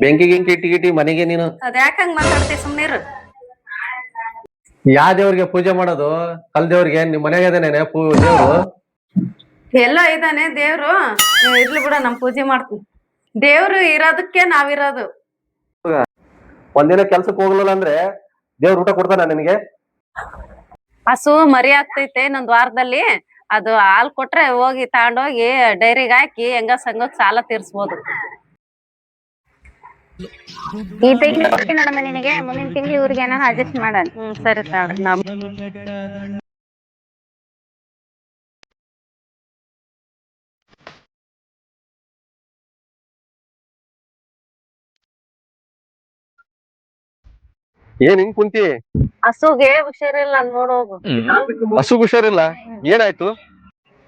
ಬೆಂಕಿ ಗಿಂಕಿ ಇಟ್ಟಿ ಗಿಟ್ಟಿ ಮನೆಗೆ ನೀನು ಅದ್ ಯಾಕ ಹಂಗ್ ಮಾತಾಡ್ತಿ ಸುಮ್ನಿರು. ಯಾ ದೇವ್ರಿಗೆ ಪೂಜೆ ಮಾಡೋದು? ಕಲ್ ದೇವ್ರಿಗೆ ನಿಮ್ ಮನೆಗೆ ಅದೇನೆ ದೇವ್ರು? ಎಲ್ಲ ಇದಾನೆ ದೇವ್ರು. ಇರ್ಲಿ ಬಿಡ, ನಮ್ ಪೂಜೆ ಮಾಡ್ತೀನಿ. ದೇವ್ರು ಇರೋದಕ್ಕೆ ನಾವಿರೋದು. ಒಂದಿನ ಕೆಲ್ಸಕ್ಕೆ ಹೋಗ್ಲಿಲ್ಲ ಅಂದ್ರೆ ದೇವ್ರ ಊಟ ಕೊಡ್ತಾನ ನಿನಗೆ? ಹಸು ಮರಿ ಆಗ್ತೈತೆ ಇನ್ನೊಂದ್ ವಾರದಲ್ಲಿ. ಅದು ಹಾಲ್ ಕೊಟ್ರೆ ಹೋಗಿ ತಗೊಂಡೋಗಿ ಡೈರಿಗೆ ಹಾಕಿ ಹೆಂಗ ಸಂಗೋಕ್ ಸಾಲ ತೀರ್ಸ್ಬೋದು. ಈ ತಿಂಗಳು ನೋಡಮ್ಮ ನಿನಗೆ, ಮುಂದಿನ ತಿಂಗಳು ಇವ್ರಿಗೆ ಏನಾರ ಅಡ್ಜಸ್ಟ್ ಮಾಡೋಣ. ಸರಿ ತಾಳ್ರಿ. ಏನ್ ಹಿಂಗ್ ಕುಂತಿ? ಹಸುಗೆ ಹುಷಾರಿಲ್ಲ, ನೋಡೋಗು. ಹಸು ಹುಷಾರಿಲ್ಲ? ಏನಾಯ್ತು?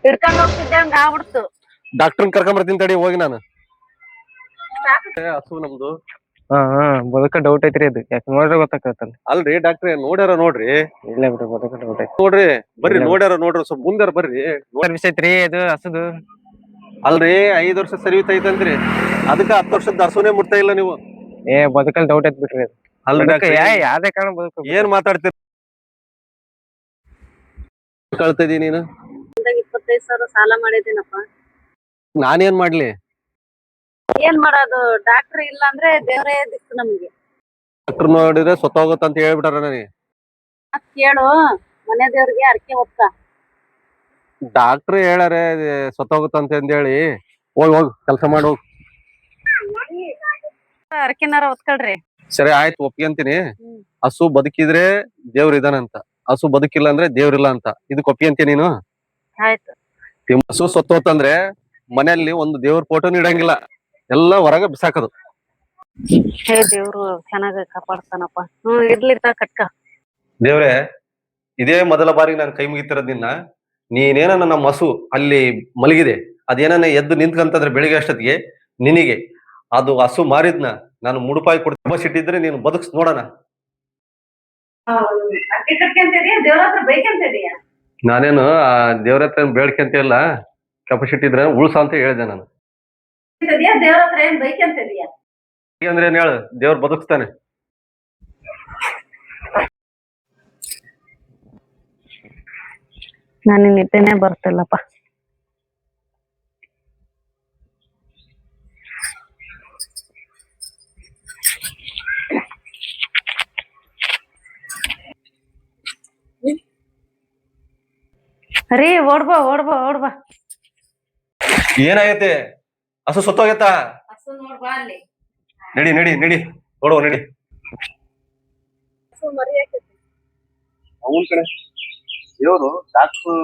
ಹಿಡ್ಕೊಂಡ್ ಹೋಗ್ತಿದ್ದೆ ಹಂಗ ಆಗ್ಬಿಡ್ತು. ಡಾಕ್ಟರ್ ಕರ್ಕೊಂಡ್ ಬರ್ತೀನಿ ತಡಿ ಹೋಗಿ ನಾನು. ಹಸು ನಮ್ದು. ಬದುಕ ಡೌಟ್ ಐತ್ರಿ ಅದು, ಯಾಕೆ ನೋಡ್ರಿ ಗೊತ್ತಾಕತ್ತಲ್ಲ. ಅಲ್ರಿ ಡಾಕ್ಟ್ರೆ ನೋಡ್ಯಾರ ನೋಡ್ರಿ. ಇಲ್ಲ ಬಿಡ್ರಿ, ಬದುಕ ಡೌಟ್ ಐತಿ ನೋಡ್ರಿ, ಬರ್ರಿ ನೋಡ್ಯಾರ ನೋಡ್ರಿ, ಸ್ವಲ್ಪ ಮುಂದಾರ ಬರ್ರಿ. ವಿಷಯ ಐತ್ರಿ ಅದು ಹಸುದು. ಅಲ್ರಿ 5 ವರ್ಷ ಸರಿಯುತ್ತೈತಂದ್ರಿ, ಅದಕ್ಕ 10 ವರ್ಷದ ಹಸುನೇ ಮುಟ್ತಾ ಇಲ್ಲ ನೀವು. ಬದುಕಲ್ ಡೌಟ್ ಐತ್ ಬಿಟ್ರಿ ಅದು. ಯಾವ್ದೇ ಕಾರಣ ಬದುಕ ಏನ್ ಮಾತಾಡ್ತೀರ? ಕಳ್ತಿದಿ ನೀನು. 25,000 ಸಾಲ ಮಾಡಿದ್ದೀನಪ್ಪ. ನಾನೇನ್ ಮಾಡ್ಲಿ? ಏನ್ ಮಾಡೋದು? ಡಾಕ್ಟರ್ ಇಲ್ಲ ಅಂದ್ರೆ ದೇವ್ರೇ ದಿಕ್ಕು ನಮ್ಗೆ. ಡಾಕ್ಟರ್ ನೋಡಿದ್ರೆ ಸತ್ತೋಗತ್ತ ಅಂತ ಹೇಳ್ಬಿಟ್ಟಾರ ನನಗೆ. ಕೇಳು, ಮನೆ ದೇವ್ರಿಗೆ ಅರ್ಕೆ ಹೊತ್ತ. ಡಾಕ್ಟರ್ ಹೇಳಾರೆ ಸತ್ತೋಗತ್ತ ಅಂತ ಹೇಳಿ. ಹೋಗ್ ಕೆಲ್ಸ ಮಾಡಿ ಹೋಗ್. ಅರ್ಕೆನಾರ ಹೊತ್ಕೊಳ್ರಿ. ಸರಿ ಆಯ್ತು, ಒಪ್ಕೊಂತೀನಿ. ಹಸು ಬದುಕಿದ್ರೆ ದೇವ್ರ ಇದಾನಂತ, ಹಸು ಬದುಕಿಲ್ಲ ಅಂದ್ರೆ ದೇವ್ರಿಲ್ಲ ಅಂತ, ಇದಕ್ ಒಪ್ಕೊಂತೀನಿ ನೀನು? ಆಯ್ತು. ಹಸು ಸತ್ತೋತಂದ್ರೆ ಮನೆಯಲ್ಲಿ ಒಂದು ದೇವ್ರ ಫೋಟೋನು ಇಡಂಗಿಲ್ಲ, ಎಲ್ಲ ಹೊರಗೆ ಬಿಸಾಕದು. ದೇವ್ರು ಚೆನ್ನಾಗಿ ಕಾಪಾಡ್ತಾನಪ್ಪ. ಇರ್ಲಿ ಕಟ್ಕ. ದೇವ್ರೆ, ಇದೇ ಮೊದಲ ಬಾರಿಗೆ ನಾನು ಕೈ ಮುಗಿತಿರೋದ್ ನಿನ್ನ. ನೀನೇನ ನಮ್ಮ ಹಸು ಅಲ್ಲಿ ಮಲಗಿದೆ, ಅದೇನ ಎದ್ದು ನಿಂತ್ಕಂತಂದ್ರೆ ಬೆಳಿಗ್ಗೆ ಅಷ್ಟೊತ್ತಿಗೆ ನಿನಗೆ ಅದು ಹಸು ಮಾರಿದ್ನ ನಾನು ಮುಡುಪಾಯಿ ಕೊಡ್ತೀನಿ. ಸಿಟ್ಟಿದ್ರೆ ನೀನು ಬದುಕ್ಸ್ ನೋಡೋಣ. ನಾನೇನು ಆ ದೇವ್ರ ಹತ್ರ ಬೇಡ್ಕಂತ ಇಲ್ಲ, ಕೆಪಾಸಿಟಿ ಇದ್ರೆ ಉಳ್ಸ ಅಂತ ಹೇಳಿದೆ ನಾನು. ದೇವ್ರ ಹತ್ರ ಏನ್ ಬೈಕಂತಿದೀಯ? ಅಂದ್ರೆ ಏನ್ ಹೇಳು, ದೇವ್ರ ಬದುಕ್ಸ್ತಾನೆ. ನನಗೆ ನಿದ್ದೆನೆ ಬರ್ತಿಲ್ಲಪ್ಪ. ರೀ, ಓಡ್ಬಾ ಓಡ್ಬಾ ಓಡ್ಬಾ. ಏನಾಗೈತೆ? ಹಸು ಸತ್ತೋಗೈತಾ? ಹಸು ನೋಡ್ಬಾ ಅಲ್ಲಿ. ನಡಿ ನಡಿ ನಡಿ, ನೋಡುವ ನಡಿ. ಹಸು ಮರಿ ಹಾಕೈತಿ. ಅವನ್ ಕಡೆ ದೇವ್ರು ಡಾಕ್ಟರ್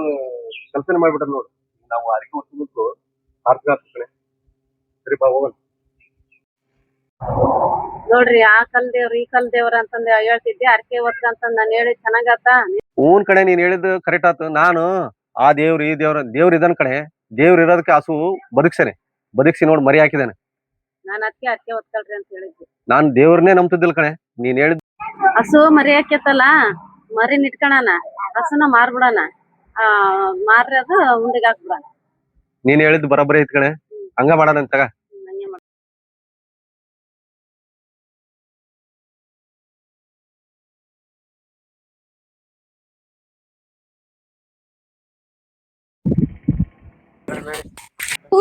ಕಲ್ಪನೆ ಮಾಡ್ಬಿಟ್ರ ನೋಡು. ನಾವು ಅರಿಕೆ ಹೊತ್ತು ಆರ್ಕ ಕಡೆ. ಸರಿ ಬಾ ಹೋಗೋಣ. ನೋಡ್ರಿ, ಆ ಕಲ್ ದೇವ್ರ ಈ ಕಲ್ ದೇವ್ರ ಅಂತಂದ ಹೇಳ್ತಿದ್ದೆ, ಅರ್ಕೆ ಹೊತ್ತ ಅಂತಂದ್ ನಾನು ಹೇಳಿ ಚೆನ್ನಾಗತ್ತ. ಊನ್ ಕಡೆ ನೀನ್ ಹೇಳಿದ್ದು ಕರೆಕ್ಟ್ ಆತು. ನಾನು ಆ ದೇವ್ರು ಈ ದೇವ್ರ ಇದನ್ ಕಡೆ, ದೇವ್ರ ಇರೋದಕ್ಕೆ ಹಸು ಬದುಕ್ಸಿ ನೋಡ್ ಮರಿ ಹಾಕಿದಾನೆ. ನಾನ್ ಅದಕ್ಕೆ ಅರ್ಕೆ ಹೊತ್ಕೊಳ್ರಿ ಅಂತ ಹೇಳಿದ್ದೆ. ನಾನ್ ದೇವ್ರನ್ನೇ ನಂಬ್ತಿದ್ದಿಲ್ಲ ಕಣೆ. ನೀನ್ ಹೇಳಿದ್ ಹಸು ಮರಿ ಹಾಕ್ಯತಲ್ಲ, ಮರಿ ನಿಟ್ಕಣನ, ಹಸುನ ಮಾರ್ಬಿಡಣ. ಮಾರ್ರಿ ಅದು ಉಂಡಿಗೆ ಹಾಕ್ಬಿಡಣ. ನೀನ್ ಹೇಳಿದ್ ಬರೋಬ್ಬರಿ ಐತ್ ಕಣೆ, ಹಂಗ ಮಾಡೋಣ ತಗ.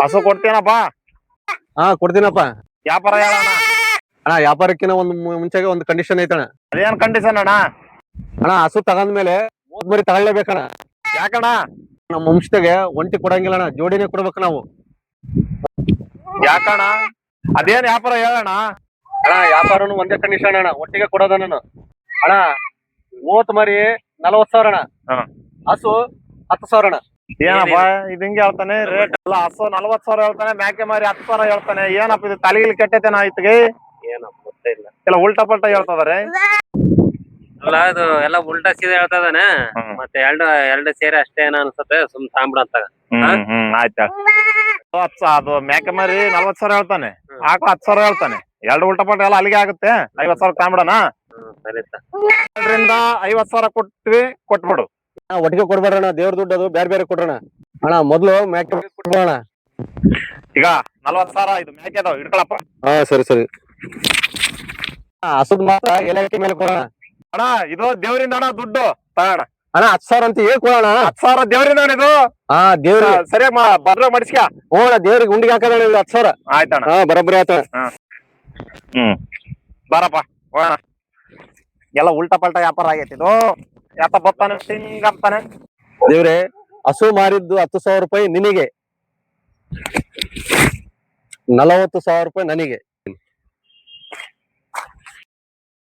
ಹಸು ಕೊಡ್ತೀನಪ್ಪ. ಕೊಡ್ತೀನಪ್ಪ. ವ್ಯಾಪಾರ ಹೇಳಣ್ಣ. ಅಣ್ಣ, ವ್ಯಾಪಾರಕ್ಕಿನ ಮುಂಚೆಗೆ ಒಂದು ಕಂಡೀಷನ್ ಐತಣ್ಣ. ಅದೇನ್ ಕಂಡೀಷನ್ ಅಣ್ಣ? ಅಣ್ಣ, ಹಸು ತಗಂದ್ಮೇಲೆ ಮರಿ ತಗೊಳ್ಳೇಬೇಕಣ್ಣ. ಯಾಕಣ್ಣ? ನಮ್ಮ ವಂಶದಾಗೆ ಒಂಟಿ ಕೊಡಂಗಿಲ್ಲ ಅಣ್ಣ, ಜೋಡಿನೇ ಕೊಡ್ಬೇಕು ನಾವು. ಯಾಕಣ್ಣ? ಅದೇನ್ ವ್ಯಾಪಾರ ಹೇಳಣ್ಣ? ಅಣ್ಣ, ವ್ಯಾಪಾರನು ಒಂದೇ ಕಂಡೀಷನ್ ಅಣ್ಣ, ಒಟ್ಟಿಗೆ ಕೊಡೋದ ನಾನು. ಅಣ್ಣ, 30 ಮರಿ 40,000 ಅಣ್ಣ, ಹಸು 10,000 ಅಣ್ಣ. ಏನಪ್ಪ ಇದು ಹಿಂಗೆ ಹೇಳ್ತಾನೆ ರೇಟ್ ಎಲ್ಲ? ಹಸು 40,000 ಹೇಳ್ತಾನೆ, ಮೇಕೆ ಮಾರಿ 10,000 ಹೇಳ್ತಾನೆ. ಏನಪ್ಪ ಇದು ತಲೆಗಿಲಿ ಕೆಟ್ಟೈತೇನ ಆಯ್ತಿಗೆ? ಏನಪ್ಪ ಗೊತ್ತೇ ಇಲ್ಲ, ಎಲ್ಲ ಉಲ್ಟಾ ಪಲ್ಟಾ ಹೇಳ್ತದಾರೆ. ಅಲ್ಲ, ಅದು ಎಲ್ಲ ಉಲ್ಟಾ ಸೀದಾ ಹೇಳ್ತದಾನೆ. ಮತ್ತೆ ಎರಡು ಸೇರಿ ಅಷ್ಟೇ ಏನೋ ಅನ್ಸುತ್ತೆ, ಸುಮ್ ತಾಂಬಿಡ ಅಂತ. ಆಯ್ತಾ, ಅದು ಮೇಕೆ ಮಾರಿ 40,000 ಹೇಳ್ತಾನೆ, ಆಕಳು 10,000 ಹೇಳ್ತಾನೆ. ಎರಡು ಉಲ್ಟಾ ಪಲ್ಟಾ ಎಲ್ಲ ಅಲ್ಲಿಗೆ ಆಗುತ್ತೆ. 50,000 ತಾಂಬಿಡಣ. ಸರಿ, 2ರಿಂದ 50,000 ಕೊಟ್ಬಿಡು. ಒಟ್ಟಿಗೆ ಕೊಡ್ಬೇಡಣ್ಣ, ದೇವ್ರ ದುಡ್ಡು ಅದು ಬೇರೆ ಬೇರೆ ಕೊಡ್ರಣ. ಅಣ್ಣ, ಮೊದ್ಲು ಮೇಕೆ ಕೊಡ್ಬೇಡ. ಈಗ 40,000 ಇದು ಮೇಕೆ ಅದಾವ, ಇಟ್ಕೊಳಪ್ಪ. ಸರಿ ಸರಿ. ಹಸುದ್ ಮಾತ್ರ ಎಲೆ ಮೇಲೆ ಕೊಡೋಣ ಅಣ್ಣ ಇದು ದೇವ್ರಿಂದ ಅಣ್ಣ ದುಡ್ಡು ತಗೋಣ. ಅಣ್ಣ 10,000 ಅಂತ ಹೇಳ್ಕೊಡೋಣ. 10,000 ದೇವ್ರಿಂದ ಅಣ್ಣ ಇದು. ಹಾ ದೇವ್ರಿಗೆ ಸರಿಯಾಗಿ ಭದ್ರ ಮಾಡಿಸ್ಕ. ಹೋಣ ದೇವ್ರಿಗೆ ಉಂಡಿಗೆ ಹಾಕೋಣ 10,000. ಆಯ್ತಣ್ಣ. ಹಾ ಬರೋಬ್ಬರಿ ಆಯ್ತ. ಬಾರಪ್ಪ ಹೋಗೋಣ. ಎಲ್ಲ ಉಲ್ಟಾ ಪಲ್ಟಾ ವ್ಯಾಪಾರ ಆಗೈತಿ ಇದು. ಯಾತ ಬರ್ತಾನೆ ಹಿಂಗಂತಾನೆ. ದೇವ್ರೆ ಹಸು ಮಾರಿದ್ದು 10,000 ರೂಪಾಯಿ ನಿನಗೆ, 40,000 ರೂಪಾಯಿ ನನಗೆ.